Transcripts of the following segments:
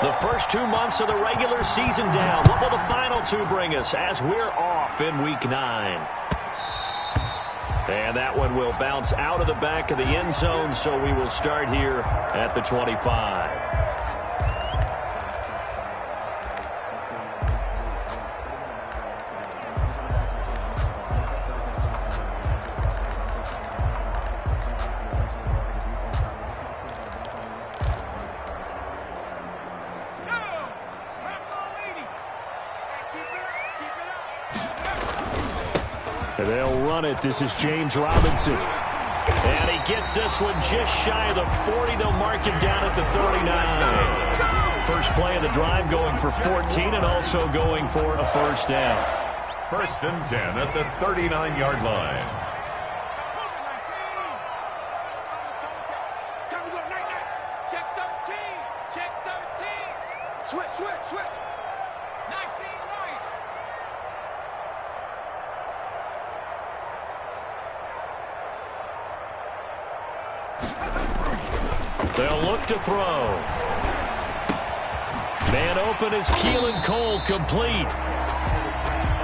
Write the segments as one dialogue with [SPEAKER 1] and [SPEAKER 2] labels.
[SPEAKER 1] The first 2 months of the regular season down. What will the final two bring us as we're off in Week 9? And that one will bounce out of the back of the end zone, so we will start here at the 25. They'll run it. This is James Robinson. And he gets this one just shy of the 40. They'll mark him down at the 39. First play of the drive going for 14 and also going for a first down.
[SPEAKER 2] 1st and 10 at the 39-yard line.
[SPEAKER 3] Check 13. Check 13. Switch. 19 right.
[SPEAKER 1] They'll look to throw. Man open is Keelan Cole, complete.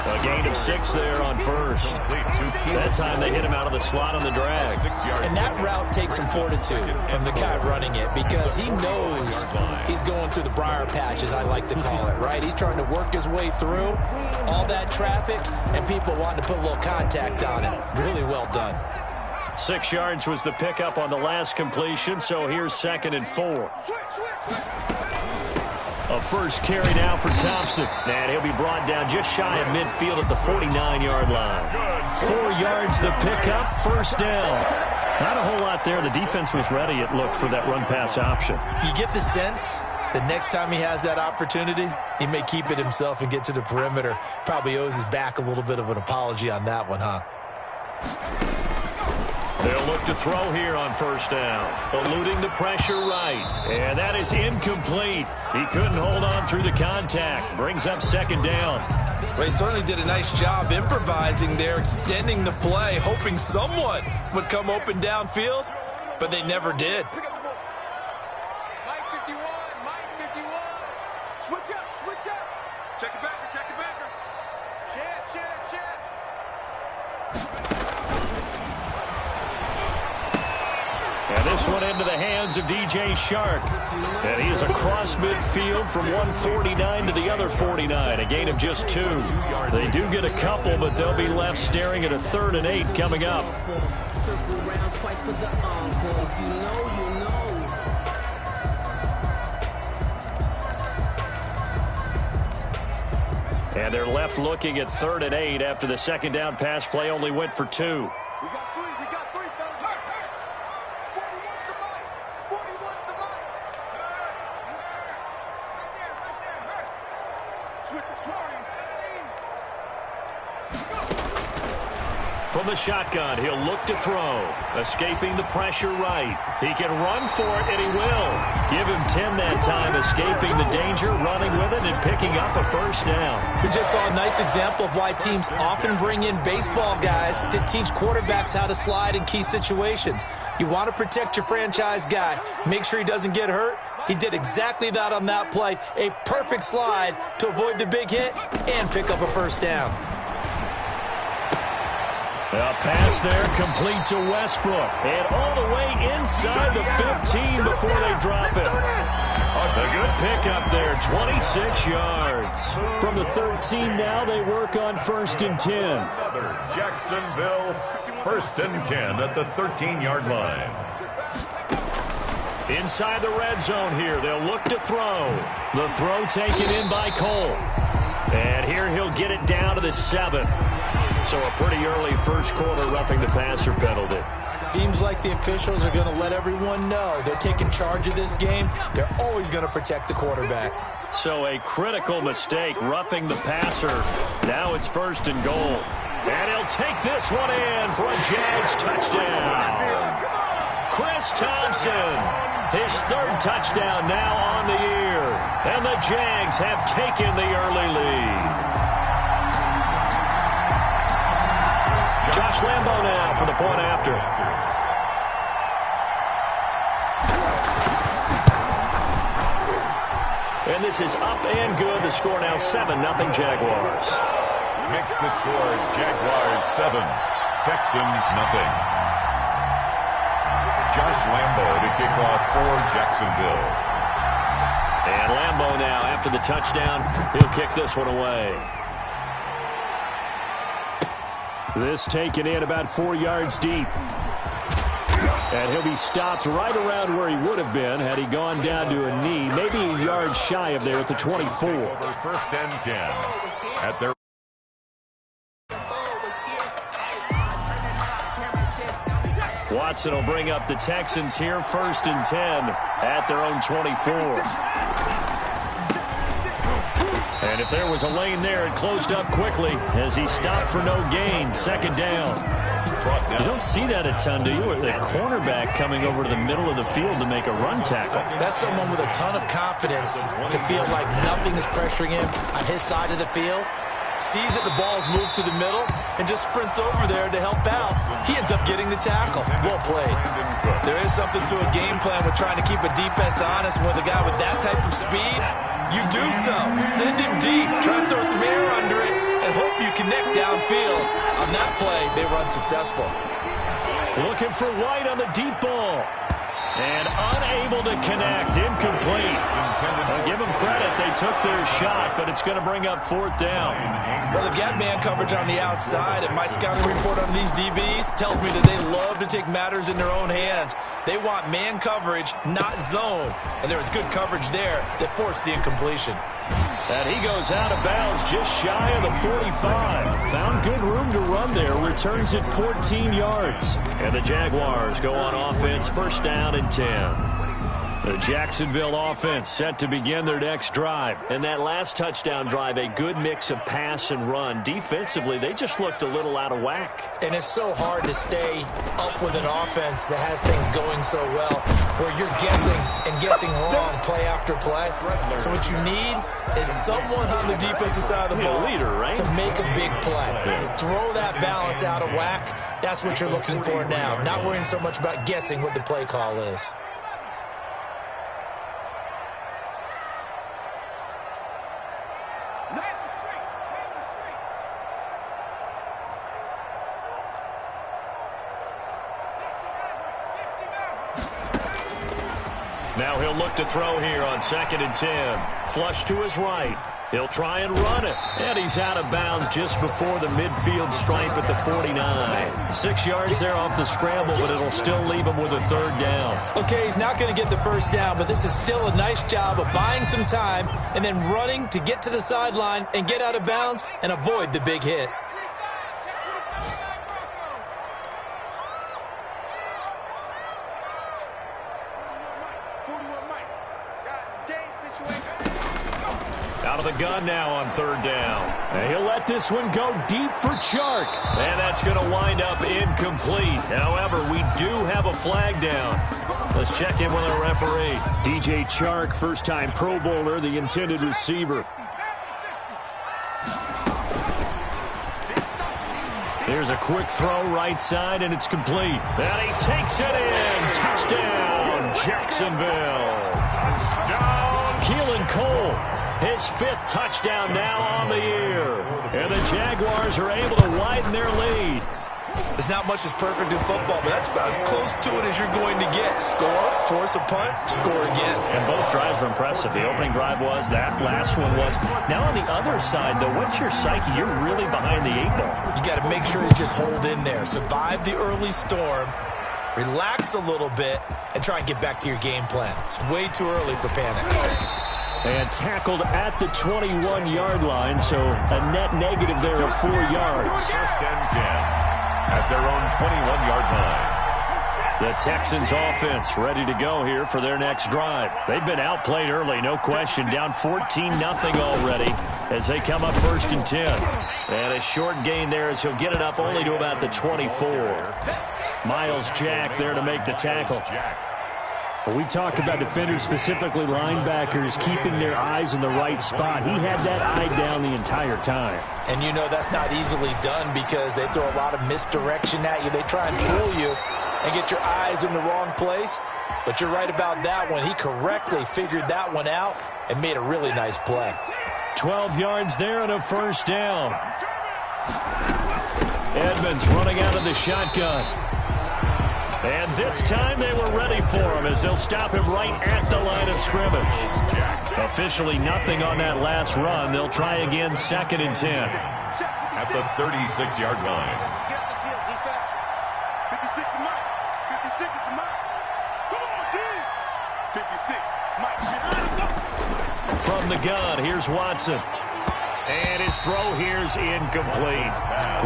[SPEAKER 1] A gain of 6 there on first. That time they hit him out of the slot on the drag.
[SPEAKER 4] And that route takes some fortitude from the guy running it because he knows he's going through the briar patch, as I like to call it, right? He's trying to work his way through all that traffic and people wanting to put a little contact on it. Really well done.
[SPEAKER 1] 6 yards was the pickup on the last completion, so here's 2nd and 4. A first carry now for Thompson. And he'll be brought down just shy of midfield at the 49-yard line. 4 yards the pickup, first down. Not a whole lot there. The defense was ready, it looked, for that run-pass option.
[SPEAKER 4] You get the sense that next time he has that opportunity, he may keep it himself and get to the perimeter. Probably owes his back a little bit of an apology on that one, huh?
[SPEAKER 1] They'll look to throw here on first down. Eluding the pressure right. And that is incomplete. He couldn't hold on through the contact. Brings up 2nd down.
[SPEAKER 4] Well, he certainly did a nice job improvising there, extending the play, hoping someone would come open downfield, but they never did.
[SPEAKER 3] Mike 51. Switch up. Check it backer. Shit.
[SPEAKER 1] And this one into the hands of DJ Chark. And he is across midfield from 149 to the other 49. A gain of just 2. They do get a couple, but they'll be left staring at a 3rd and 8 coming up. And they're left looking at 3rd and 8 after the 2nd down pass play only went for 2.
[SPEAKER 3] We got three, fellas. 41's the bite. 41's the bite. Right there. Switch it, Smarty. 17.
[SPEAKER 1] From the shotgun, he'll look to throw. Escaping the pressure right. He can run for it, and he will. Give him 10 that time, escaping the danger, running with it, and picking up a first down.
[SPEAKER 4] We just saw a nice example of why teams often bring in baseball guys to teach quarterbacks how to slide in key situations. You want to protect your franchise guy. Make sure he doesn't get hurt. He did exactly that on that play. A perfect slide to avoid the big hit and pick up a first down.
[SPEAKER 1] A pass there complete to Westbrook. And all the way inside the 15 before they drop it. A good pickup there, 26 yards. From the 13 now, they work on 1st and 10.
[SPEAKER 2] Another Jacksonville 1st and 10 at the 13-yard line.
[SPEAKER 1] Inside the red zone here, they'll look to throw. The throw taken in by Cole. And here he'll get it down to the 7. So a pretty early first quarter roughing the passer penalty.
[SPEAKER 4] Seems like the officials are going to let everyone know they're taking charge of this game. They're always going to protect the quarterback.
[SPEAKER 1] So a critical mistake, roughing the passer. Now it's 1st and goal. And he'll take this one in for a Jags touchdown. Chris Thompson, his 3rd touchdown now on the year. And the Jags have taken the early lead. Josh Lambo now for the point after. This is up and good. The score now 7-0 Jaguars.
[SPEAKER 2] Makes the score Jaguars 7, Texans nothing. Josh Lambo to kick off for Jacksonville.
[SPEAKER 1] And Lambo now, after the touchdown, he'll kick this one away.
[SPEAKER 5] This taken in about 4 yards deep. And he'll be stopped right around where he would have been had he gone down to a knee, maybe a yard shy of there at the 24.
[SPEAKER 2] Over 1st and 10 at their
[SPEAKER 1] Watson will bring up the Texans here, 1st and 10 at their own 24. And if there was a lane there, it closed up quickly as he stopped for no gain. 2nd down. You don't see that a ton, do you? With the cornerback coming over to the middle of the field to make a run tackle.
[SPEAKER 4] That's someone with a ton of confidence to feel like nothing is pressuring him on his side of the field. Sees that the ball's moved to the middle and just sprints over there to help out. He ends up getting the tackle. Well played. There is something to a game plan with trying to keep a defense honest. With a guy with that type of speed, you do so. Send him deep. Try and throw some air under it and hope you connect downfield. On that play, they were unsuccessful.
[SPEAKER 1] Looking for White on the deep ball. And unable to connect. Incomplete. I'll give them credit. They took their shot, but it's going to bring up 4th down.
[SPEAKER 4] Well, they've got man coverage on the outside, and my scouting report on these DBs tells me that they love to take matters in their own hands. They want man coverage, not zone. And there was good coverage there that forced the incompletion.
[SPEAKER 1] And he goes out of bounds just shy of the 45.
[SPEAKER 5] Found good room to run there. Returns it 14 yards.
[SPEAKER 1] And the Jaguars go on offense, 1st down and 10. The Jacksonville offense set to begin their next drive. And that last touchdown drive, a good mix of pass and run. Defensively, they just looked a little out of whack.
[SPEAKER 4] And it's so hard to stay up with an offense that has things going so well, where you're guessing and guessing wrong play after play. So what you need is someone on the defensive side of the ball to make a big play. Throw that balance out of whack. That's what you're looking for now. Not worrying so much about guessing what the play call is.
[SPEAKER 1] Now he'll look to throw here on 2nd and 10. Flush to his right. He'll try and run it. And he's out of bounds just before the midfield stripe at the 49. 6 yards there off the scramble, but it'll still leave him with a 3rd down.
[SPEAKER 4] Okay, he's not going to get the 1st down, but this is still a nice job of buying some time and then running to get to the sideline and get out of bounds and avoid the big hit.
[SPEAKER 1] Out of the gun now on 3rd down.
[SPEAKER 5] And he'll let this one go deep for Chark.
[SPEAKER 1] And that's going to wind up incomplete. However, we do have a flag down. Let's check in with our referee.
[SPEAKER 5] DJ Chark, first-time Pro Bowler, the intended receiver.
[SPEAKER 1] Here's a quick throw right side, and it's complete. And he takes it in. Touchdown, Jacksonville. Touchdown. Keelan Cole, his 5th touchdown now on the year. And the Jaguars are able to widen their lead.
[SPEAKER 4] There's not much that's perfect in football, but that's about as close to it as you're going to get. Score, force a punt, score again.
[SPEAKER 1] And both drives were impressive. The opening drive was, that last one was. Now on the other side, though, what's your psyche? You're really behind the 8 ball.
[SPEAKER 4] You got to make sure you just hold in there. Survive the early storm, relax a little bit, and try and get back to your game plan. It's way too early for panic.
[SPEAKER 5] And tackled at the 21-yard line, so a net negative there of 4 yards.
[SPEAKER 2] 1st and 10 at their own 21-yard line.
[SPEAKER 1] The Texans offense ready to go here for their next drive. They've been outplayed early, no question. Down 14-0 already as they come up 1st and 10. And a short gain there as he'll get it up only to about the 24. Miles Jack there to make the tackle.
[SPEAKER 5] When we talk about defenders, specifically linebackers, keeping their eyes in the right spot, he had that eye down the entire time.
[SPEAKER 4] And you know that's not easily done because they throw a lot of misdirection at you. They try and fool you and get your eyes in the wrong place. But you're right about that one. He correctly figured that one out and made a really nice play.
[SPEAKER 1] 12 yards there and a first down. Edmonds running out of the shotgun. And this time they were ready for him as they'll stop him right at the line of scrimmage. Officially nothing on that last run. They'll try again 2nd and 10.
[SPEAKER 2] At the 36-yard line.
[SPEAKER 3] Get out the field, defense. 56 to Mike. 56 is the Mike. Come on, team. 56. Mike,
[SPEAKER 1] From the gun, here's Watson. And his throw here's incomplete.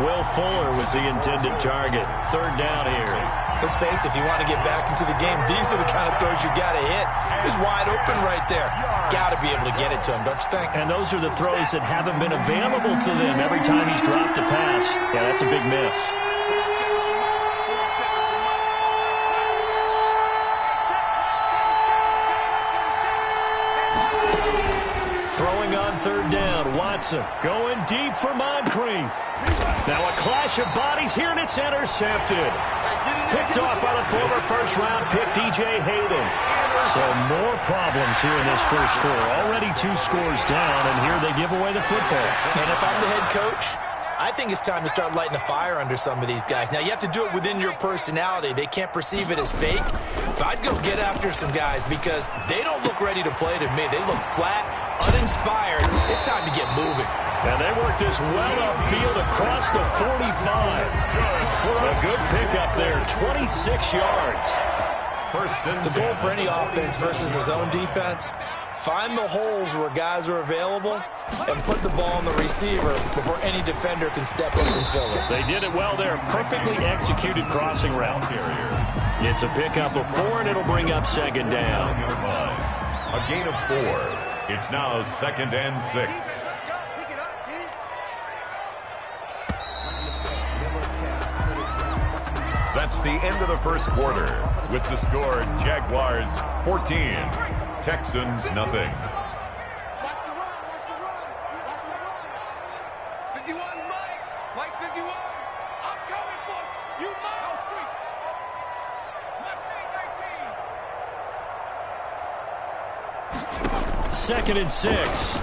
[SPEAKER 1] Will Fuller was the intended target. 3rd down here.
[SPEAKER 4] Let's face it, if you want to get back into the game, these are the kind of throws you got to hit. He's wide open right there. Got to be able to get it to him, don't you think?
[SPEAKER 1] And those are the throws that haven't been available to them every time he's dropped a pass. Yeah, that's a big miss. Throwing on 3rd down, Watson going deep for Moncrief. Now a clash of bodies here, and it's intercepted. Picked off by the former first-round pick, DJ Hayden. So more problems here in this first score. Already 2 scores down, and here they give away the football.
[SPEAKER 4] And if I'm the head coach, I think it's time to start lighting a fire under some of these guys. Now, you have to do it within your personality. They can't perceive it as fake. But I'd go get after some guys because they don't look ready to play to me. They look flat, uninspired. It's time to get moving.
[SPEAKER 1] And they work this well upfield across the 45. A good pickup there, 26 yards.
[SPEAKER 4] The goal for any offense versus a zone defense, find the holes where guys are available and put the ball on the receiver before any defender can step up and fill it.
[SPEAKER 1] They did it well there. Perfectly executed crossing route. It's a pickup of 4, and it'll bring up 2nd down.
[SPEAKER 2] A gain of 4. It's now 2nd and 6. That's the end of the first quarter. With the score, Jaguars 14, Texans nothing.
[SPEAKER 3] Watch the run, watch the run. Watch the run. 51, Mike. Mike 51. I'm coming for you, Mike. No street. Mustang 19.
[SPEAKER 1] 2nd and 6.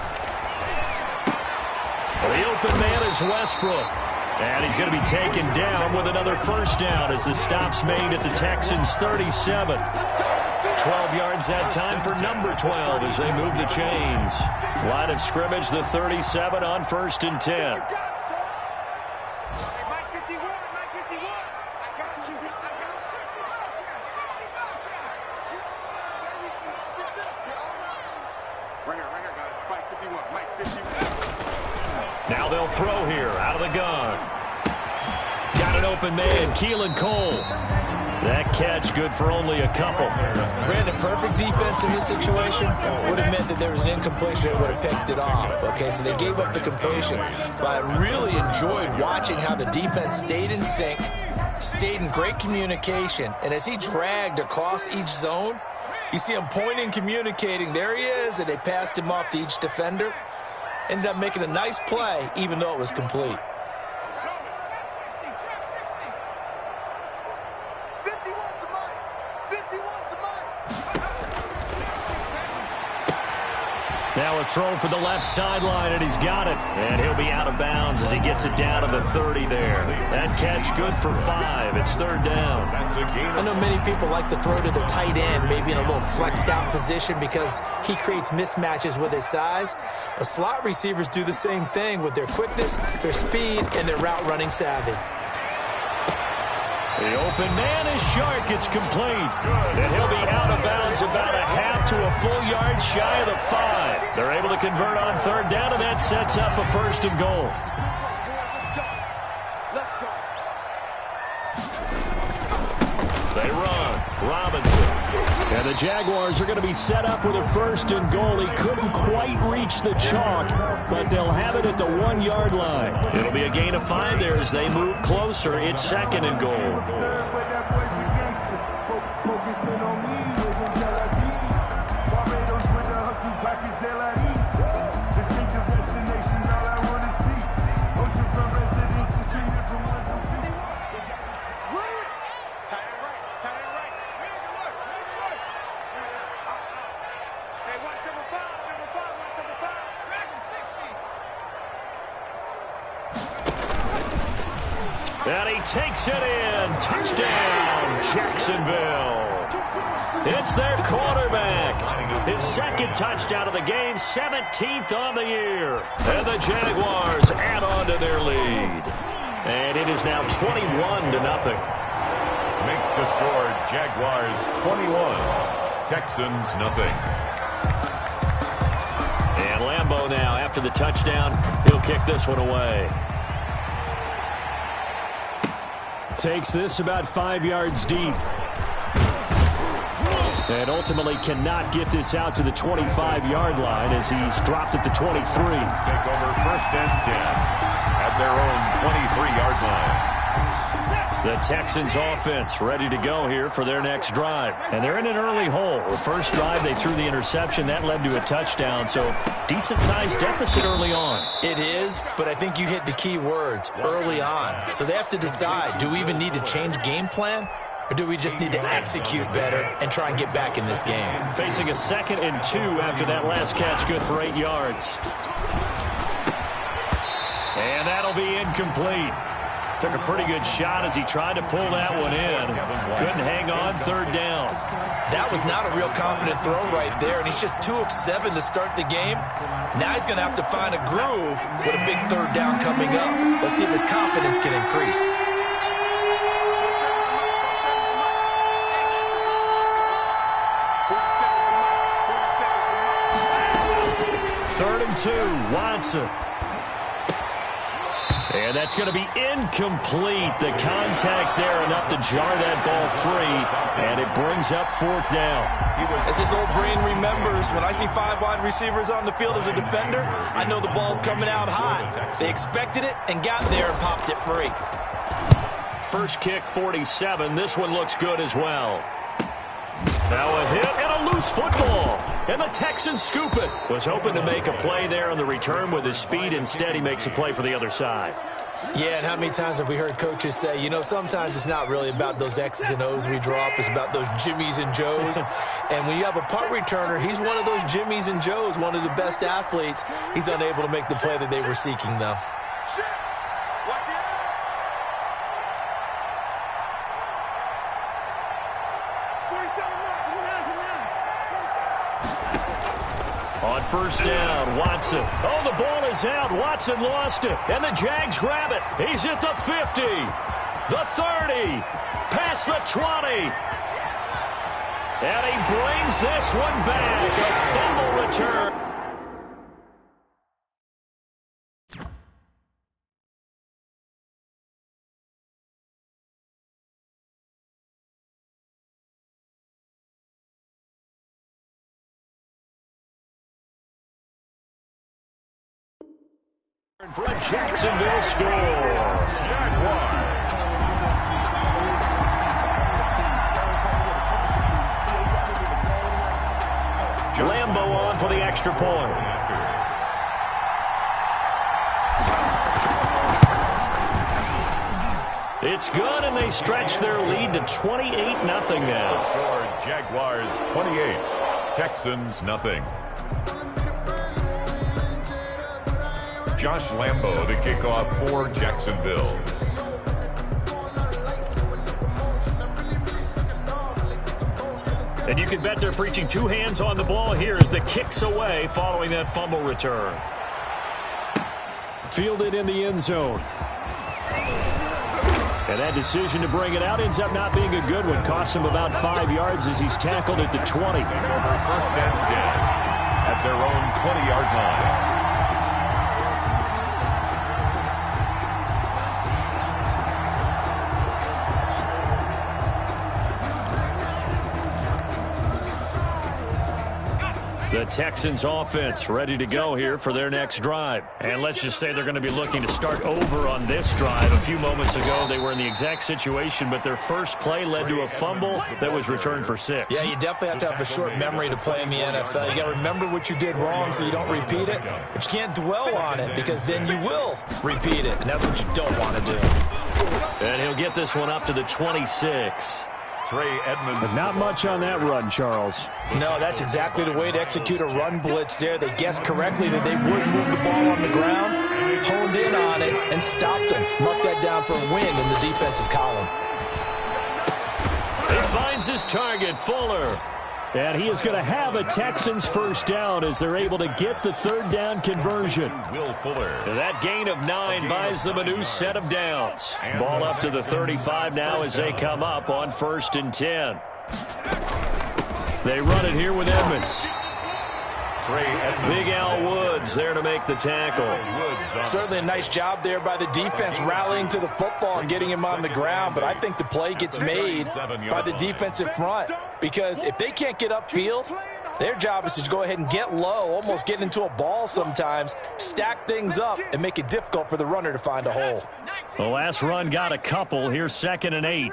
[SPEAKER 1] The open man is Westbrook. And he's going to be taken down with another first down as the stop's made at the Texans' 37. 12 yards that time for number 12 as they move the chains. Line of scrimmage, the 37 on 1st and 10.
[SPEAKER 3] Mike 51, Mike 51. I got you. I got you. Right here, guys. Mike 51, Mike 51.
[SPEAKER 1] Now they'll throw here out of the gun. Got an open man, Keelan Cole. That catch good for only a couple.
[SPEAKER 4] Brandon, perfect defense in this situation would have meant that there was an incompletion that would have picked it off. Okay, so they gave up the completion. But I really enjoyed watching how the defense stayed in sync, stayed in great communication, and as he dragged across each zone, you see him pointing, communicating. There he is, and they passed him off to each defender. Ended up making a nice play, even though it was complete.
[SPEAKER 3] 51 to Mike. 51 to Mike.
[SPEAKER 1] Now a throw for the left sideline, and he's got it. And he'll be out of bounds as he gets it down to the 30 there. That catch good for 5. It's 3rd down.
[SPEAKER 4] I know many people like to throw to the tight end, maybe in a little flexed out position because he creates mismatches with his size. But slot receivers do the same thing with their quickness, their speed, and their route running savvy.
[SPEAKER 1] The open man is Shark. It's complete. And he'll be out of bounds about a half to a full yard shy of the 5. They're able to convert on 3rd down, and that sets up a 1st and goal. They run. Robinson. And the Jaguars are going to be set up with a 1st and goal. He couldn't quite reach the chalk, but they'll have it at the 1-yard line. It'll be a gain of 5 there as they move closer. It's 2nd and goal.
[SPEAKER 3] Hey, watch number 5, number 5.
[SPEAKER 1] And he takes it in. Touchdown, Jacksonville. It's their quarterback. His second touchdown of the game, 17th on the year. And the Jaguars add on to their lead. And it is now 21-0.
[SPEAKER 2] Makes the score Jaguars 21, Texans nothing.
[SPEAKER 1] And Lambeau now, after the touchdown, he'll kick this one away.
[SPEAKER 5] Takes this about 5 yards deep. And ultimately cannot get this out to the 25-yard line as he's dropped at the 23.
[SPEAKER 2] Take over 1st and 10 at their own 23-yard line.
[SPEAKER 1] The Texans offense ready to go here for their next drive. And they're in an early hole. The first drive, they threw the interception. That led to a touchdown. So decent-sized deficit early on.
[SPEAKER 4] It is, but I think you hit the key words, early on. So they have to decide, do we even need to change game plan? Or do we just need to execute better and try and get back in this game?
[SPEAKER 1] Facing a 2nd and 2 after that last catch, good for 8 yards. And that'll be incomplete. Took a pretty good shot as he tried to pull that one in. Couldn't hang on, 3rd down.
[SPEAKER 4] That was not a real confident throw right there, and he's just 2 of 7 to start the game. Now he's going to have to find a groove with a big 3rd down coming up. Let's see if his confidence can increase.
[SPEAKER 1] 3rd and 2, Watson. And that's going to be incomplete. The contact there enough to jar that ball free, and it brings up 4th down.
[SPEAKER 4] As his old brain remembers, when I see 5 wide receivers on the field as a defender, I know the ball's coming out high. They expected it and got there and popped it free.
[SPEAKER 1] First kick, 47. This one looks good as well. Now a hit and a loose football. And the Texans scoop it. Was hoping to make a play there on the return with his speed. Instead, he makes a play for the other side.
[SPEAKER 4] Yeah, and how many times have we heard coaches say, you know, sometimes it's not really about those X's and O's we draw up. It's about those Jimmies and Joes. And when you have a punt returner, he's one of those Jimmies and Joes, one of the best athletes. He's unable to make the play that they were seeking, though.
[SPEAKER 1] On 1st down, Watson. Oh, the ball is out. Watson lost it. And the Jags grab it. He's at the 50, the 30, past the 20. And he brings this one back. A fumble return. For a Jacksonville score.
[SPEAKER 2] Jaguars.
[SPEAKER 1] Lambeau on for the extra point. It's good, and they stretch their lead to 28-0 now.
[SPEAKER 2] Score Jaguars 28, Texans nothing. Josh Lambeau, the kickoff for Jacksonville.
[SPEAKER 1] And you can bet they're preaching 2 hands on the ball here as the kick's away following that fumble return.
[SPEAKER 5] Fielded in the end zone. And that decision to bring it out ends up not being a good one. Costs him about 5 yards as he's tackled at the 20.
[SPEAKER 2] Over 1st and 10 at their own 20-yard line.
[SPEAKER 1] The Texans offense ready to go here for their next drive. And let's just say they're going to be looking to start over on this drive. A few moments ago, they were in the exact situation, but their first play led to a fumble that was returned for 6.
[SPEAKER 4] Yeah, you definitely have to have a short memory to play in the NFL. You got to remember what you did wrong so you don't repeat it, but you can't dwell on it because then you will repeat it, and that's what you don't want to do.
[SPEAKER 1] And he'll get this one up to the 26.
[SPEAKER 2] Trey Edmonds.
[SPEAKER 5] But not much on that run, Charles.
[SPEAKER 4] No, that's exactly the way to execute a run blitz there. They guessed correctly that they would move the ball on the ground, honed in on it and stopped him. Mark that down for a win in the defense's column.
[SPEAKER 1] He finds his target, Fuller.
[SPEAKER 5] And he is going to have a Texans first down as they're able to get the third down conversion.
[SPEAKER 2] Will Fuller.
[SPEAKER 1] That gain of 9 buys them a new set of downs. Ball up to the 35 now as they come up on 1st and 10. They run it here with Edmonds. Big Al Woods there to make the tackle.
[SPEAKER 4] Certainly a nice job there by the defense rallying to the football and getting him on the ground, but I think the play gets made by the defensive front because if they can't get upfield, their job is to go ahead and get low, almost get into a ball sometimes, stack things up, and make it difficult for the runner to find a hole.
[SPEAKER 1] The last run got a couple. Here's 2nd and 8.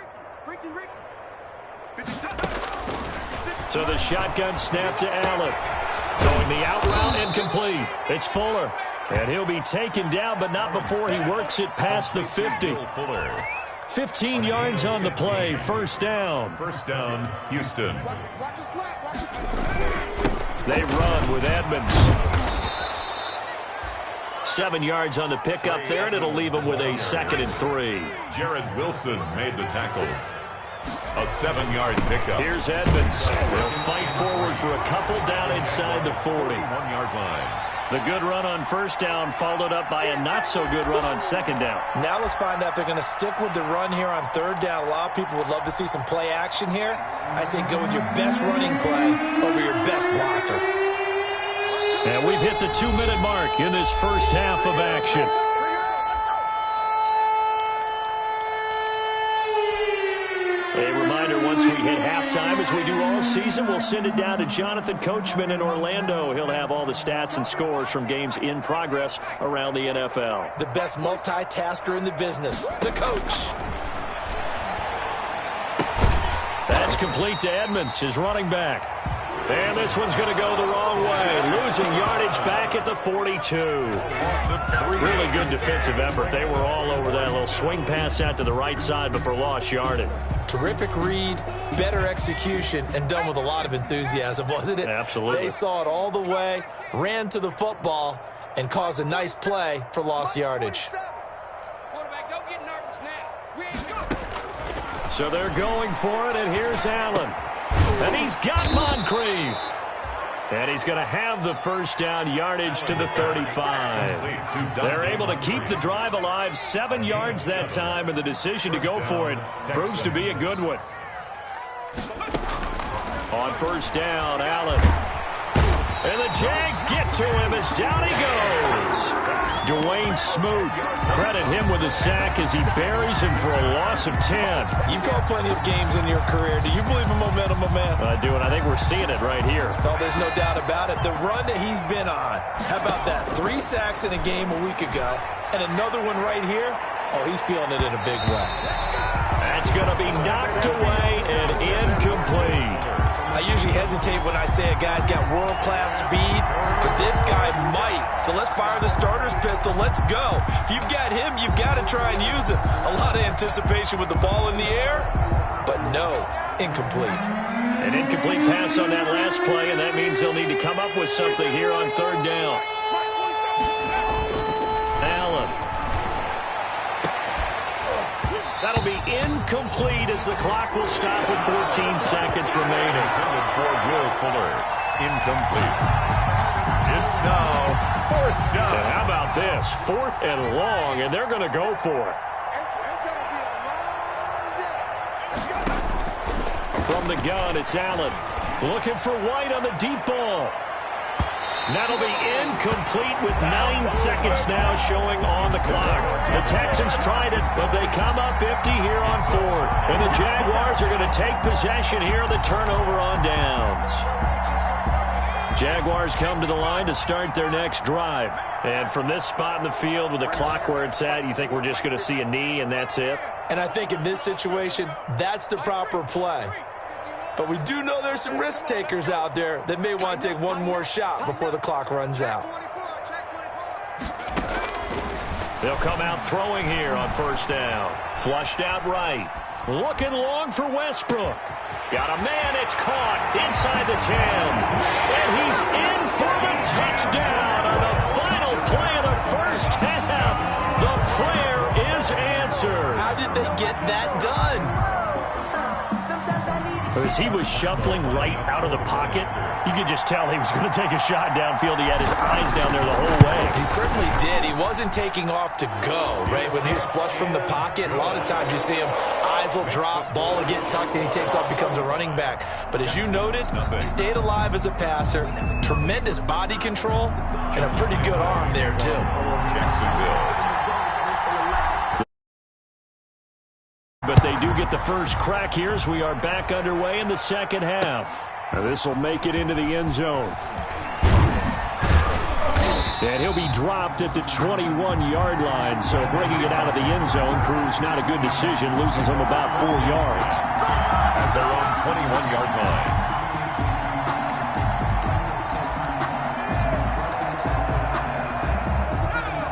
[SPEAKER 1] So the shotgun snap to Allen. Throwing the out route incomplete. It's Fuller. And he'll be taken down, but not before he works it past the 50. 15 yards on the play. First down.
[SPEAKER 2] First down, Houston.
[SPEAKER 1] They run with Edmonds. 7 yards on the pickup there, and it'll leave them with a 2nd and 3.
[SPEAKER 2] Jared Wilson made the tackle. A 7-yard pickup.
[SPEAKER 1] Here's Edmonds. They'll fight forward for a couple down inside the 40.
[SPEAKER 2] 1-yard line.
[SPEAKER 1] The good run on first down followed up by a not-so-good run on 2nd down.
[SPEAKER 4] Now let's find out if they're going to stick with the run here on 3rd down. A lot of people would love to see some play action here. I say go with your best running play over your best blocker.
[SPEAKER 1] And we've hit the 2-minute mark in this first half of action. A reminder, once we hit halftime, as we do all season, we'll send it down to Jonathan Coachman in Orlando. He'll have all the stats and scores from games in progress around the NFL.
[SPEAKER 4] The best multitasker in the business, the coach.
[SPEAKER 1] That's complete to Edmonds, his running back. And this one's going to go the wrong way, losing yardage back at the 42. Really good defensive effort. They were all over that little swing pass out to the right side before lost yardage.
[SPEAKER 4] Terrific read, better execution, and done with a lot of enthusiasm, wasn't it?
[SPEAKER 1] Absolutely.
[SPEAKER 4] They saw it all the way, ran to the football, and caused a nice play for lost yardage.
[SPEAKER 3] Quarterback, don't get nervous now. We ain't going.
[SPEAKER 1] So they're going for it, and here's Allen. And he's got Moncrief. And he's going to have the first down, yardage to the 35. They're able to keep the drive alive, 7 yards that time, and the decision to go for it proves to be a good one. On first down, Allen. And the Jags get to him as down he goes. Dwayne Smoot, credit him with a sack as he buries him for a loss of 10.
[SPEAKER 4] You've called plenty of games in your career. Do you believe in momentum, my man?
[SPEAKER 1] I do, and I think we're seeing it right here.
[SPEAKER 4] Oh, there's no doubt about it. The run that he's been on. How about that? 3 sacks in a game a week ago, and another one right here. Oh, he's feeling it in a big way.
[SPEAKER 1] That's going to be knocked away and incomplete.
[SPEAKER 4] I usually hesitate when I say a guy's got world-class speed, but this guy might. So let's fire the starter's pistol. Let's go. If you've got him, you've got to try and use him. A lot of anticipation with the ball in the air, but no, incomplete.
[SPEAKER 1] An incomplete pass on that last play, and that means they'll need to come up with something here on 3rd down. Allen. That'll be incomplete as the clock will stop with 14 seconds remaining.
[SPEAKER 2] For Will Fuller, incomplete. It's now 4th down.
[SPEAKER 1] And how about this? 4th and long, and they're going to go for it.
[SPEAKER 3] It's going to be a long day.
[SPEAKER 1] From the gun, it's Allen. Looking for White on the deep ball. That'll be incomplete with 9 seconds now showing on the clock. The Texans tried it, but they come up empty here on 4th. And the Jaguars are going to take possession here on the turnover on downs. Jaguars come to the line to start their next drive. And from this spot in the field with the clock where it's at, you think we're just going to see a knee and that's it?
[SPEAKER 4] And I think in this situation, that's the proper play. But we do know there's some risk takers out there that may want to take one more shot before the clock runs out.
[SPEAKER 1] They'll come out throwing here on first down. Flushed out right. Looking long for Westbrook. Got a man, it's caught inside the 10. And he's in for the touchdown on the final play of the first half.
[SPEAKER 4] How did they get that done?
[SPEAKER 1] As he was shuffling right out of the pocket, you could just tell he was going to take a shot downfield. He had his eyes down there the whole way.
[SPEAKER 4] He certainly did. He wasn't taking off to go, right? When he was flush from the pocket, a lot of times you see him, eyes will drop, ball will get tucked, and he takes off, becomes a running back. But as you noted, stayed alive as a passer, tremendous body control, and a pretty good arm there, too.
[SPEAKER 2] Jacksonville.
[SPEAKER 1] But they do get the first crack here as we are back underway in the second half.
[SPEAKER 5] This will make it into the end zone. And he'll be dropped at the 21-yard line. So bringing it out of the end zone proves not a good decision. Loses him about 4 yards.
[SPEAKER 2] At their own 21-yard line.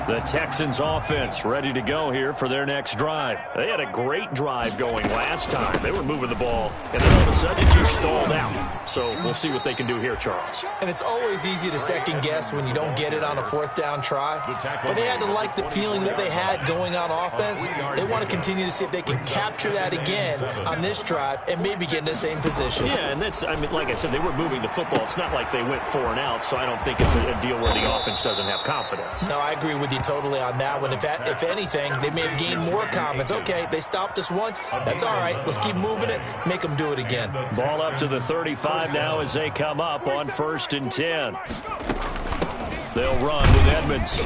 [SPEAKER 1] The Texans offense ready to go here for their next drive. They had a great drive going last time. They were moving the ball, and then all of a sudden it just stalled out. So we'll see what they can do here, Charles.
[SPEAKER 4] And it's always easy to second guess when you don't get it on a fourth down try. But they had to like the feeling that they had going on offense. They want to continue to see if they can capture that again on this drive and maybe get in the same position.
[SPEAKER 1] Yeah, and that's, I mean, like I said, they were moving the football. It's not like they went 4 and out, so I don't think it's a deal where the offense doesn't have confidence.
[SPEAKER 4] No, I agree with you totally on that one. If anything, they may have gained more confidence. Okay, they stopped us once. That's all right. Let's keep moving it. Make them do it again.
[SPEAKER 1] Ball up to the 35 now as they come up on 1st and 10. They'll run with Edmonds.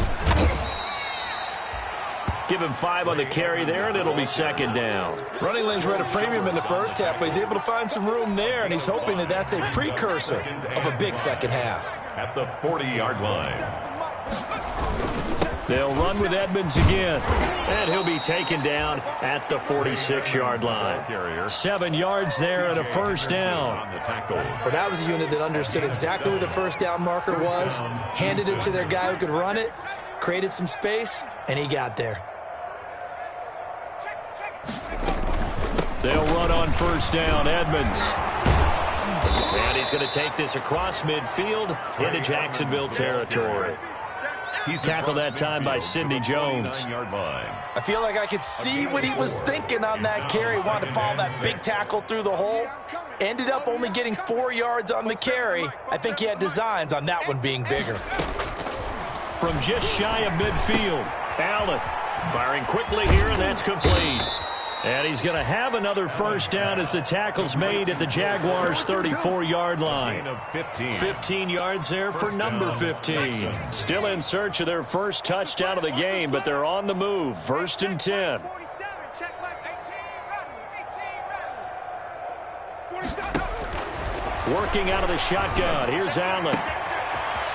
[SPEAKER 1] Give him 5 on the carry there, and it'll be 2nd down.
[SPEAKER 4] Running lanes were at a premium in the first half, but he's able to find some room there, and he's hoping that that's a precursor of a big second half.
[SPEAKER 2] At the 40-yard line.
[SPEAKER 1] They'll run with Edmonds again, and he'll be taken down at the 46-yard line. 7 yards there and a first down.
[SPEAKER 4] Well, that was a unit that understood exactly where the first down marker was, handed it to their guy who could run it, created some space, and he got there.
[SPEAKER 1] They'll run on first down, Edmonds. And he's going to take this across midfield into Jacksonville territory. He's tackled that time by Sidney Jones.
[SPEAKER 4] I feel like I could see what he was thinking on that carry. Wanted to follow that big tackle through the hole. Ended up only getting 4 yards on the carry. I think he had designs on that one being bigger.
[SPEAKER 1] From just shy of midfield, Allen firing quickly here, and that's complete. And he's going to have another first down as the tackle's made at the Jaguars' 34-yard line. 15 yards there for number 15. Still in search of their first touchdown of the game, but they're on the move. 1st and 10. Working out of the shotgun. Here's Allen.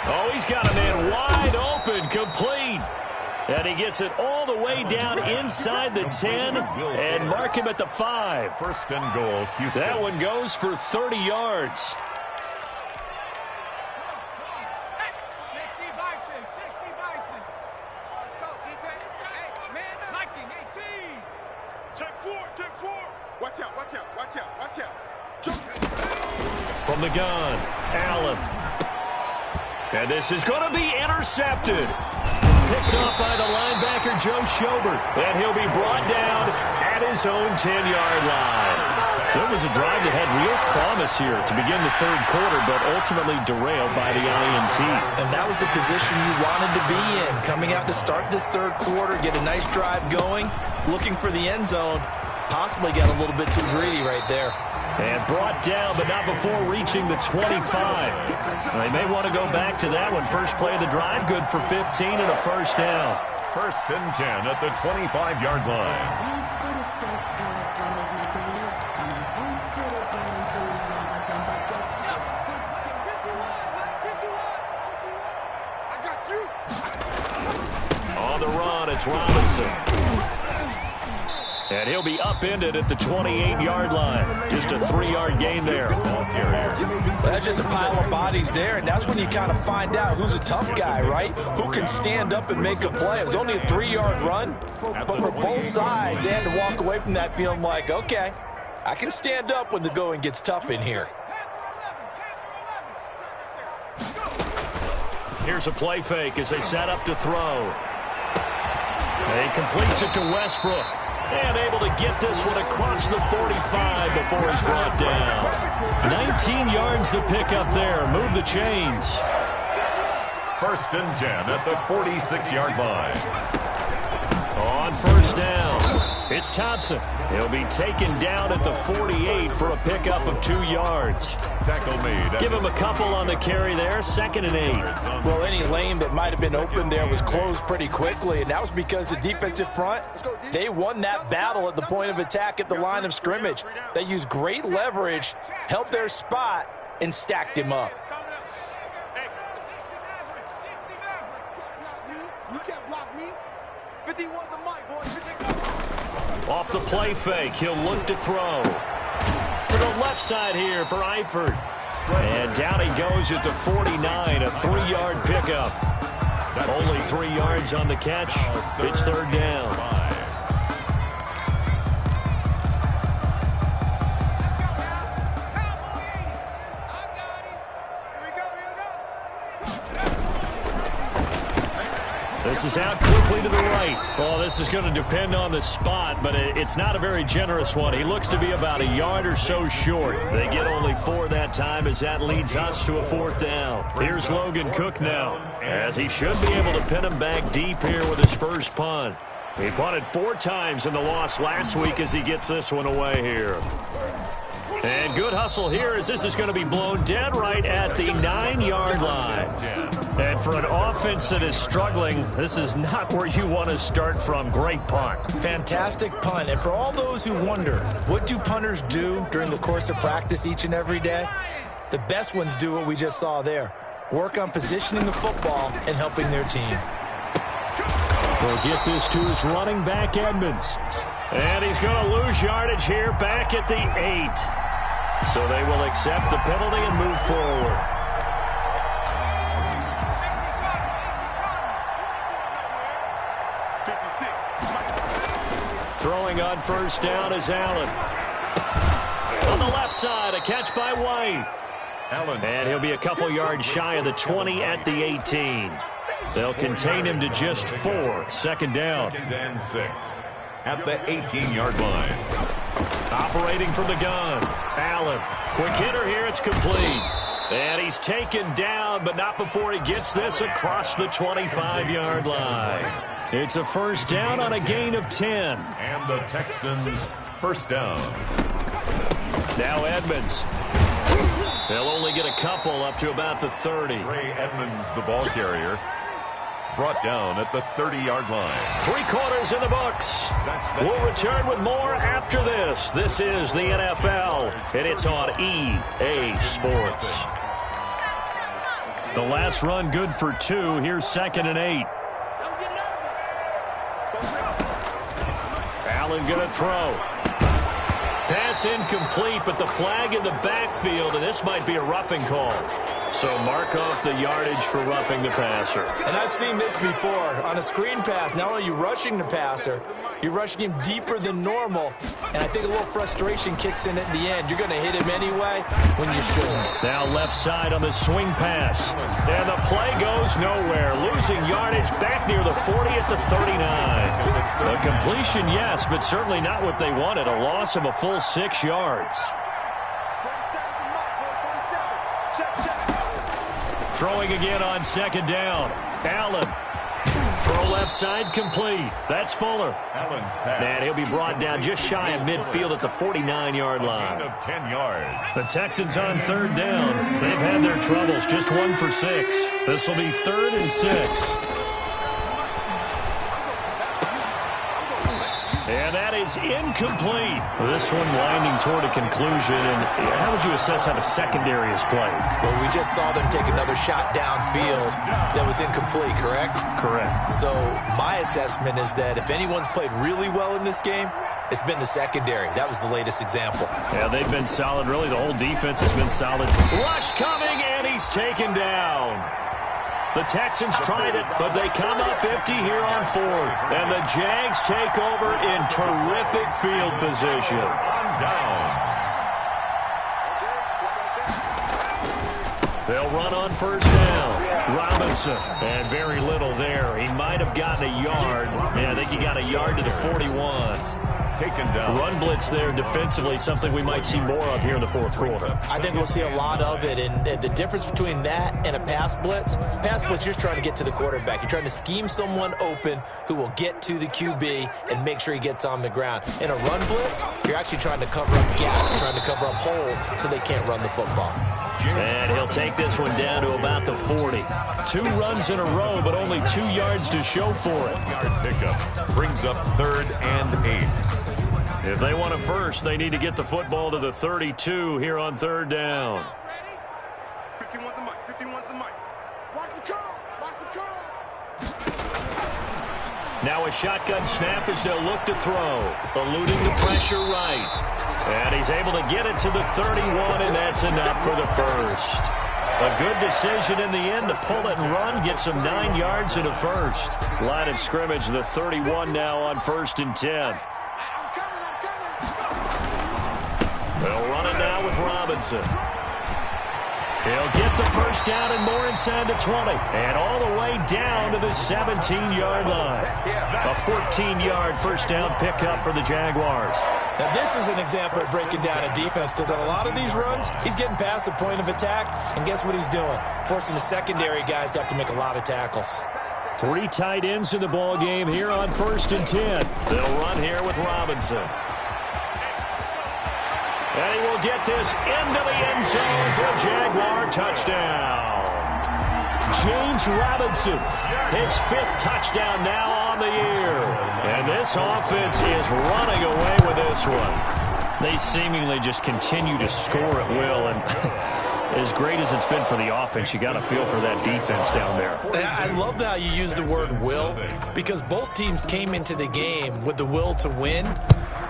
[SPEAKER 1] Oh, he's got a man wide open, complete. And he gets it all the way down inside the 10 and mark him at the 5.
[SPEAKER 2] 1st and goal, Houston.
[SPEAKER 1] That one goes for 30 yards.
[SPEAKER 3] 60 Bison. Let's go, defense. Hey, man up. 19, 18. Take 4. Watch out. Jump.
[SPEAKER 1] From the gun, Allen. And this is going to be intercepted. Picked off by the linebacker, Joe Schobert. And he'll be brought down at his own 10-yard line. So it was a drive that had real promise here to begin the 3rd quarter, but ultimately derailed by the INT.
[SPEAKER 4] And that was the position you wanted to be in. Coming out to start this 3rd quarter, get a nice drive going, looking for the end zone. Possibly got a little bit too greedy right there.
[SPEAKER 1] And brought down, but not before reaching the 25. They may want to go back to that one. First play of the drive, good for 15 and a first down.
[SPEAKER 2] 1st and 10 at the 25-yard line.
[SPEAKER 3] I got you.
[SPEAKER 1] On the run, it's Robinson. And he'll be upended at the 28-yard line. Just a 3-yard gain there.
[SPEAKER 4] That's just a pile of bodies there, and that's when you kind of find out who's a tough guy, right? Who can stand up and make a play. It was only a 3-yard run, but for both sides, and to walk away from that feeling like, okay, I can stand up when the going gets tough in here.
[SPEAKER 1] Here's a play fake as they set up to throw. He completes it to Westbrook. And able to get this one across the 45 before he's brought down. 19 yards to pick up there. Move the chains.
[SPEAKER 2] 1st and 10 at the 46-yard line.
[SPEAKER 1] On 1st down, it's Thompson. He'll be taken down at the 48 for a pickup of 2 yards.
[SPEAKER 2] Tackle made.
[SPEAKER 1] Give him a couple on the carry there. 2nd and 8.
[SPEAKER 4] Well, any lane that might have been open there was closed pretty quickly, and that was because the defensive front, they won that battle at the point of attack at the line of scrimmage. They used great leverage, held their spot, and stacked him up.
[SPEAKER 3] You can't block me. 51 the mic, boys.
[SPEAKER 1] Off the play fake, he'll look to throw. To the left side here for Eifert. And down he goes at the 49, a 3-yard pickup. Only 3 yards on the catch. It's 3rd down. This is out quickly to the right. Well, this is going to depend on the spot, but it's not a very generous one. He looks to be about a yard or so short. They get only 4 that time as that leads us to a 4th down. Here's Logan Cook now, as he should be able to pin him back deep here with his first punt. He punted 4 times in the loss last week as he gets this one away here. And good hustle here as this is going to be blown dead right at the 9-yard line. And for an offense that is struggling, this is not where you want to start from. Great punt.
[SPEAKER 4] Fantastic punt. And for all those who wonder, what do punters do during the course of practice each and every day? The best ones do what we just saw there. Work on positioning the football and helping their team.
[SPEAKER 1] We'll get this to his running back, Edmonds. And he's going to lose yardage here back at the 8. So they will accept the penalty and move forward. Throwing on 1st down is Allen. On the left side, a catch by White. And he'll be a couple yards shy of the 20 at the 18. They'll contain him to just 4. 2nd down.
[SPEAKER 2] 2nd and 6 at the 18-yard line.
[SPEAKER 1] Operating from the gun, Allen. Quick hitter here, it's complete. And he's taken down, but not before he gets this across the 25-yard line. It's a 1st down on a gain of 10.
[SPEAKER 2] And the Texans 1st down.
[SPEAKER 1] Now Edmonds. They'll only get a couple up to about the 30.
[SPEAKER 2] Ray Edmonds, the ball carrier, brought down at the 30-yard line.
[SPEAKER 1] 3 quarters in the books. We'll return with more after this. This is the NFL, and it's on EA Sports. The last run good for 2. Here's 2nd and 8. Allen going to throw. Pass incomplete, but the flag in the backfield, and this might be a roughing call. So mark off the yardage for roughing the passer.
[SPEAKER 4] And I've seen this before. On a screen pass, not only are you rushing the passer, you're rushing him deeper than normal. And I think a little frustration kicks in at the end. You're going to hit him anyway when you shouldn't.
[SPEAKER 1] Now left side on the swing pass. And the play goes nowhere. Losing yardage back near the 40 at the 39. A completion, yes, but certainly not what they wanted. A loss of a full 6 yards. Throwing again on 2nd down. Allen. Throw left side complete. That's Fuller.
[SPEAKER 2] Allen's pass.
[SPEAKER 1] And he'll be brought down just shy of midfield at the 49-yard line.
[SPEAKER 2] Gain of 10 yards.
[SPEAKER 1] The Texans on 3rd down. They've had their troubles. Just 1 for 6. This will be 3rd and 6. And that is incomplete. This one winding toward a conclusion. And how would you assess how the secondary has played?
[SPEAKER 4] Well, we just saw them take another shot downfield that was incomplete, correct?
[SPEAKER 1] Correct.
[SPEAKER 4] So my assessment is that if anyone's played really well in this game, it's been the secondary. That was the latest example.
[SPEAKER 1] Yeah, they've been solid. Really, the whole defense has been solid. Rush coming, and he's taken down. The Texans tried it, but they come up empty here on 4th. And the Jags take over in terrific field position.
[SPEAKER 2] On downs.
[SPEAKER 1] They'll run on 1st down. Robinson. And very little there. He might have gotten a yard. Yeah, I think he got a yard to the 41.
[SPEAKER 2] taken down.
[SPEAKER 1] Run blitz there defensively, something we might see more of here in the fourth quarter.
[SPEAKER 4] I think we'll see a lot of it, and the difference between that and a pass blitz, you're just trying to get to the quarterback. You're trying to scheme someone open who will get to the QB and make sure he gets on the ground. In a run blitz, you're actually trying to cover up gaps, trying to cover up holes so they can't run the football.
[SPEAKER 1] And he'll take this one down to about the 40. 2 runs in a row, but only 2 yards to show for it.
[SPEAKER 2] Yard pickup brings up 3rd and 8.
[SPEAKER 1] If they want a first, they need to get the football to the 32 here on 3rd down.
[SPEAKER 3] 51's the mic. 51's the mic. Watch the curl. Watch the curl.
[SPEAKER 1] Now a shotgun snap as they'll look to throw. Eluding the pressure right. And he's able to get it to the 31, and that's enough for the first. A good decision in the end to pull it and run, get some 9 yards and a first. Line of scrimmage, the 31 now on 1st and 10.
[SPEAKER 3] I'm coming.
[SPEAKER 1] They'll run it now with Robinson. He'll get the first down and more inside the 20. And all the way down to the 17-yard line. A 14-yard first down pickup for the Jaguars.
[SPEAKER 4] Now, this is an example of breaking down a defense because on a lot of these runs, he's getting past the point of attack, and guess what he's doing? Forcing the secondary guys to have to make a lot of tackles.
[SPEAKER 5] 3 tight ends in the ball game here on 1st and 10.
[SPEAKER 1] They'll run here with Robinson. And he will get this into the end zone for a Jaguar touchdown. James Robinson, his 5th touchdown now on the year. And this offense is running away with this one. They seemingly just continue to score at will. And as great as it's been for the offense, you got to feel for that defense down there.
[SPEAKER 4] I love how you use the word will, because both teams came into the game with the will to win.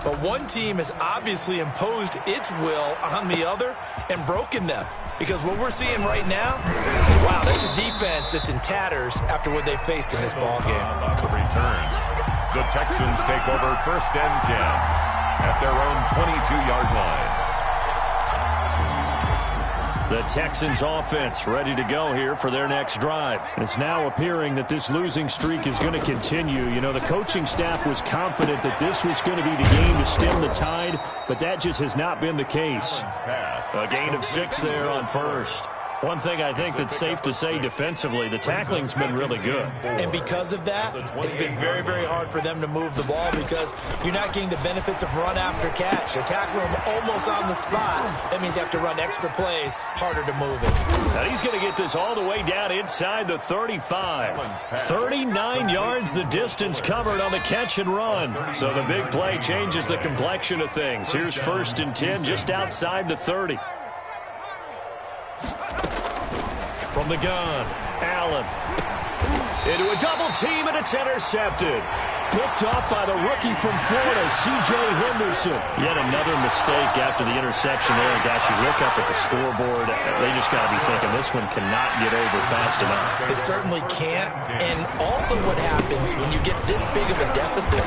[SPEAKER 4] But one team has obviously imposed its will on the other and broken them. Because what we're seeing right now, wow, that's a defense that's in tatters after what they faced in this ball game.
[SPEAKER 2] On the return, the Texans take over 1st and 10 at their own 22-yard line.
[SPEAKER 1] The Texans offense ready to go here for their next drive.
[SPEAKER 5] It's now appearing that this losing streak is going to continue. You know, the coaching staff was confident that this was going to be the game to stem the tide, but that just has not been the case.
[SPEAKER 1] A gain of 6 there on 1st. One thing I think that's safe to say defensively, the tackling's been really good.
[SPEAKER 4] And because of that, it's been very, very hard for them to move the ball because you're not getting the benefits of run after catch. You're tackling them almost on the spot. That means you have to run extra plays, harder to move it.
[SPEAKER 1] And he's going to get this all the way down inside the 35. 39 yards the distance covered on the catch and run. So the big play changes the complexion of things. Here's 1st and 10 just outside the 30. From the gun, Allen. Into a double team, and it's intercepted.
[SPEAKER 5] Picked up by the rookie from Florida, C.J. Henderson.
[SPEAKER 1] Yet another mistake after the interception there. And gosh, you look up at the scoreboard, they just got to be thinking this one cannot get over fast enough.
[SPEAKER 4] It certainly can't. And also what happens when you get this big of a deficit,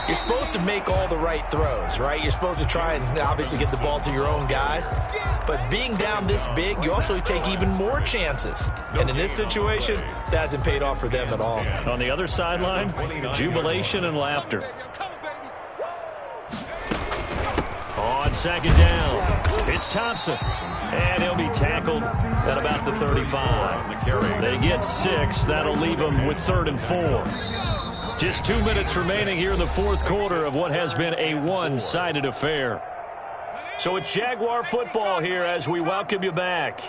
[SPEAKER 4] you're supposed to make all the right throws, right? You're supposed to try and obviously get the ball to your own guys. But being down this big, you also take even more chances. And in this situation, that hasn't paid off for them at all.
[SPEAKER 1] On the other sideline, jubilation and laughter. On 2nd down, it's Thompson. And he'll be tackled at about the 35. They get 6. That'll leave them with 3rd and 4. Just 2 minutes remaining here in the 4th quarter of what has been a one-sided affair. So it's Jaguar football here as we welcome you back.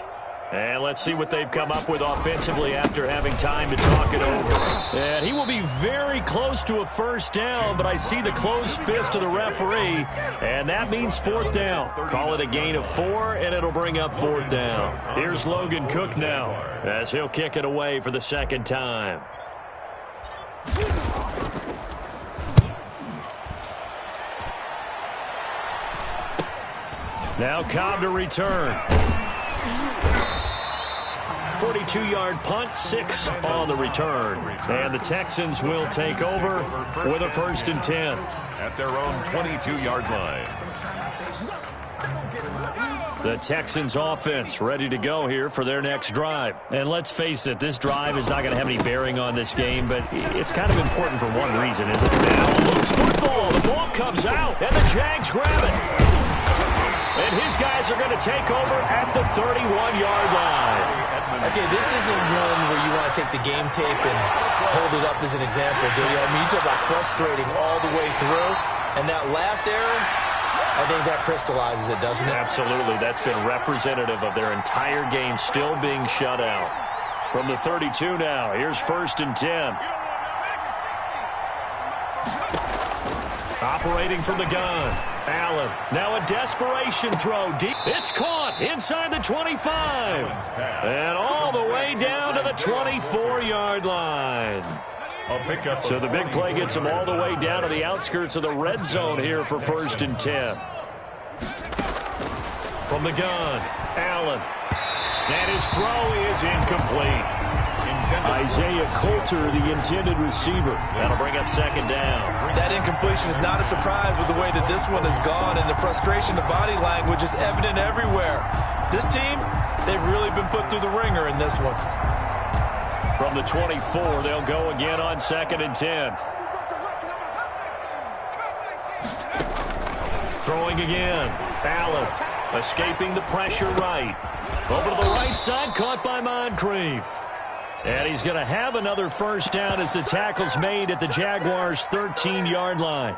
[SPEAKER 1] And let's see what they've come up with offensively after having time to talk it over. And he will be very close to a first down, but I see the closed fist of the referee, and that means 4th down. Call it a gain of 4, and it'll bring up 4th down. Here's Logan Cook now as he'll kick it away for the 2nd time. Now Cobb to return. 42-yard punt, 6 on the return. And the Texans will take over with a 1st and 10.
[SPEAKER 2] At their own 22-yard line.
[SPEAKER 1] The Texans offense ready to go here for their next drive. And let's face it, this drive is not going to have any bearing on this game, but it's kind of important for one reason, isn't it? Now, loose football. The ball comes out, and the Jags grab it. And his guys are going to take over at the 31-yard line.
[SPEAKER 4] Okay, this isn't one where you want to take the game tape and hold it up as an example, do you? I mean, you talk about frustrating all the way through, and that last error, I think that crystallizes it, doesn't it?
[SPEAKER 1] Absolutely. That's been representative of their entire game still being shut out. From the 32 now, here's 1st and 10. Operating from the gun. Allen. Now a desperation throw deep. It's caught inside the 25. And all the way down to the 24-yard line. So the big play gets him all the way down to the outskirts of the red zone here for 1st and 10. From the gun, Allen. And his throw is incomplete.
[SPEAKER 5] Isaiah Coulter, the intended receiver.
[SPEAKER 1] That'll bring up 2nd down.
[SPEAKER 4] That incompletion is not a surprise with the way that this one has gone, and the frustration, the body language is evident everywhere. This team, they've really been put through the ringer in this one.
[SPEAKER 1] From the 24, they'll go again on 2nd and 10. Throwing again. Allen escaping the pressure right. Over to the right side, caught by Moncrief. And he's going to have another 1st down as the tackle's made at the Jaguars' 13-yard line.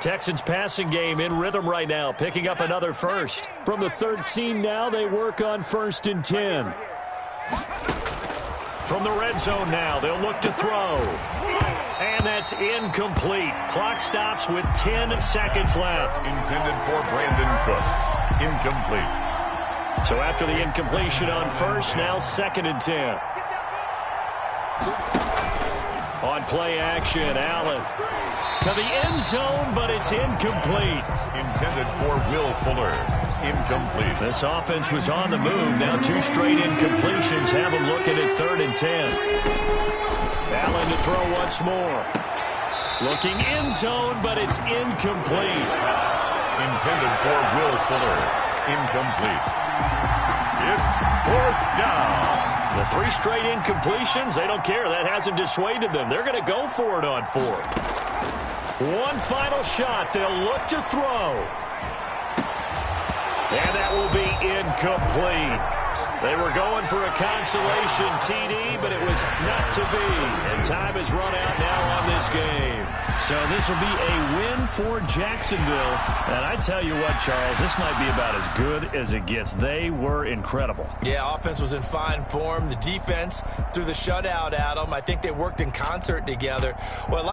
[SPEAKER 1] Texans passing game in rhythm right now, picking up another 1st.
[SPEAKER 5] From the 13 now, they work on 1st and 10.
[SPEAKER 1] From the red zone now, they'll look to throw. And that's incomplete. Clock Stops with 10 seconds left.
[SPEAKER 2] Intended for Brandon Cooks. Incomplete.
[SPEAKER 1] So after the incompletion on 1st, now 2nd and 10. On play action, Allen to the end zone, but it's incomplete.
[SPEAKER 2] Intended for Will Fuller. Incomplete.
[SPEAKER 1] This offense was on the move. Now 2 straight incompletions have them looking at 3rd and 10. Allen to throw once more. Looking end zone, but it's incomplete.
[SPEAKER 2] Intended for Will Fuller. Incomplete. It's 4th down.
[SPEAKER 1] The 3 straight incompletions, they don't care. That hasn't dissuaded them. They're going to go for it on 4th. One final shot. They'll look to throw. And that will be incomplete. They were going for a consolation TD, but it was not to be. And time has run out now on this game. So this will be a win for Jacksonville. And I tell you what, Charles, this might be about as good as it gets. They were incredible.
[SPEAKER 4] Yeah, offense was in fine form. The defense threw the shutout at them. I think they worked in concert together. Well,